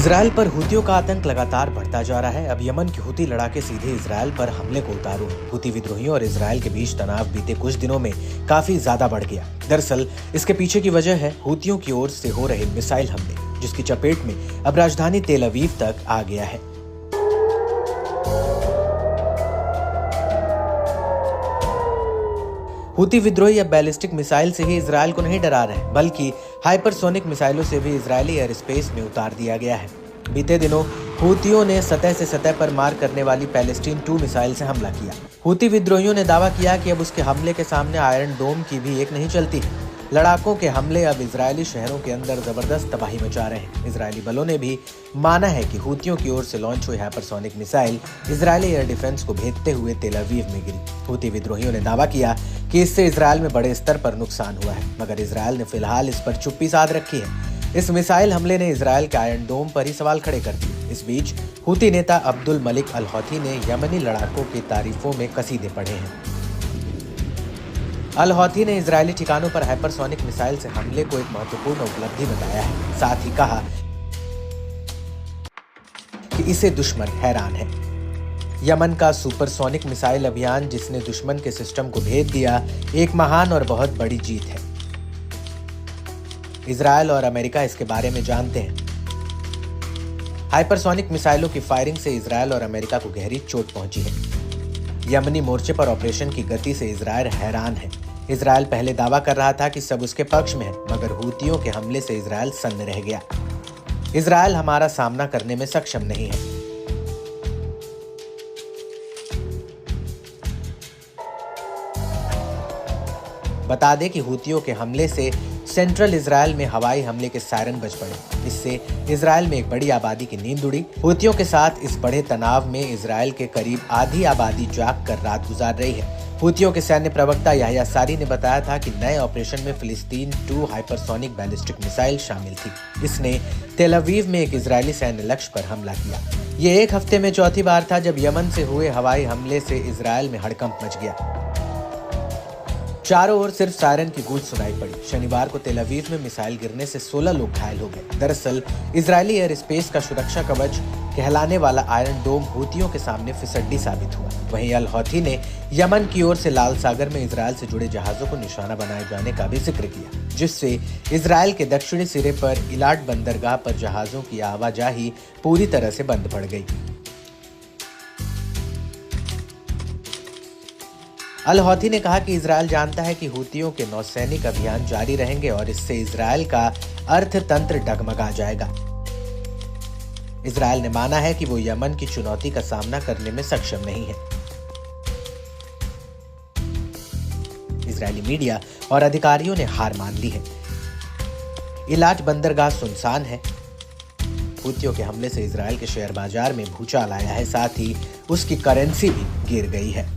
Israel पर हुतियों का आतंक लगातार बढ़ता जा रहा है। अब यमन के हुती लड़ाके सीधे इजरायल पर हमले को उतारू हैं। हुती विद्रोहियों और इजरायल के बीच तनाव बीते कुछ दिनों में काफी ज्यादा बढ़ गया। दरअसल इसके पीछे की वजह है हुतियों की ओर से हो रहे मिसाइल हमले, जिसकी चपेट में अब राजधानी तेल अवीव तक आ गया है। हुती विद्रोही अब बैलिस्टिक मिसाइल से ही इजरायल को नहीं डरा रहे, बल्कि हाइपरसोनिक मिसाइलों से भी इजरायली एयर स्पेस में उतार दिया गया है। बीते दिनों हुतियों ने सतह से सतह पर मार करने वाली पैलेस्टीन 2 मिसाइल से हमला किया। हुती विद्रोहियों ने दावा किया कि अब उसके हमले के सामने आयरन डोम की भी एक नहीं चलती है। लड़ाकों के हमले अब इजरायली शहरों के अंदर जबरदस्त तबाही मचा रहे हैं। इजरायली बलों ने भी माना है कि हुतियों की ओर से लॉन्च हुई hypersonic missile Israeli air defence को भेदते हुए तेल अवीव में गिरी। हुती विद्रोहियों ने दावा किया कि इससे इजरायल में बड़े स्तर पर नुकसान हुआ है, मगर इजरायल ने फिलहाल इस पर चुप्पी साध रखी है। इस मिसाइल हमले ने इजरायल के आयरन डोम पर ही सवाल खड़े कर दिए। इस बीच हुती नेता अब्दुल मलिक अल हौथी ने यमनी लड़ाकों की तारीफों में कसीदे पढ़े हैं। अल हौथी ने इजरायली ठिकानों पर हाइपरसोनिक मिसाइल से हमले को एक महत्वपूर्ण उपलब्धि बताया है। साथ ही कहा कि इसे दुश्मन हैरान है। यमन का सुपरसोनिक मिसाइल अभियान, जिसने दुश्मन के सिस्टम को भेद दिया, एक महान और बहुत बड़ी जीत है। इजरायल और अमेरिका इसके बारे में जानते हैं। हाइपरसोनिक मिसाइलों की फायरिंग से इजरायल और अमेरिका को गहरी चोट पहुंची है। यमनी मोर्चे पर ऑपरेशन की गति से इजरायल हैरान है। इजरायल पहले दावा कर रहा था कि सब उसके पक्ष में है, मगर हुतियों के हमले से इजरायल सन्न रह गया। इजरायल हमारा सामना करने में सक्षम नहीं है। बता दें कि हुतियों के हमले से सेंट्रल इजरायल में हवाई हमले के सायरन बज पड़े। इससे इजरायल में एक बड़ी आबादी की नींद उड़ी। हुतियों के साथ इस बड़े तनाव में इजरायल के करीब आधी आबादी जाग कर रात गुजार रही है। हुतियों के सैन्य प्रवक्ता याह्या सारी ने बताया था कि नए ऑपरेशन में फिलिस्तीन 2 हाइपरसोनिक बैलिस्टिक मिसाइल शामिल थी। इसने तेल अवीव में एक इजरायली सैन्य लक्ष्य पर हमला किया। ये एक हफ्ते में चौथी बार था जब यमन से हुए हवाई हमले से इजरायल में हड़कंप मच गया। चारों ओर सिर्फ सायरन की गूंज सुनाई पड़ी। शनिवार को तेल अवीव में मिसाइल गिरने से 16 लोग घायल हो गए। दरअसल इजरायली एयर स्पेस का सुरक्षा कवच कहलाने वाला आयरन डोम हुतियों के सामने फिसड्डी साबित हुआ। वहीं अल हौथी ने यमन की ओर से लाल सागर में इजरायल से जुड़े जहाजों को निशाना बनाए जाने का भी जिक्र किया, जिससे इजरायल के दक्षिणी सिरे पर इलाट बंदरगाह पर जहाजों की आवाजाही पूरी तरह से बंद पड़ गई। अल हौथी ने कहा कि इजरायल जानता है कि हुतियों के नौसैनिक अभियान जारी रहेंगे और इससे इजरायल का अर्थतंत्र डगमगा जाएगा। इजरायल ने माना है कि वो यमन की चुनौती का सामना करने में सक्षम नहीं है। इजरायली मीडिया और अधिकारियों ने हार मान ली है। इलाट बंदरगाह सुनसान है। हुतियों के हमले से इजरायल के शेयर बाजार में भूचाल आया है, साथ ही उसकी करेंसी भी गिर गई है।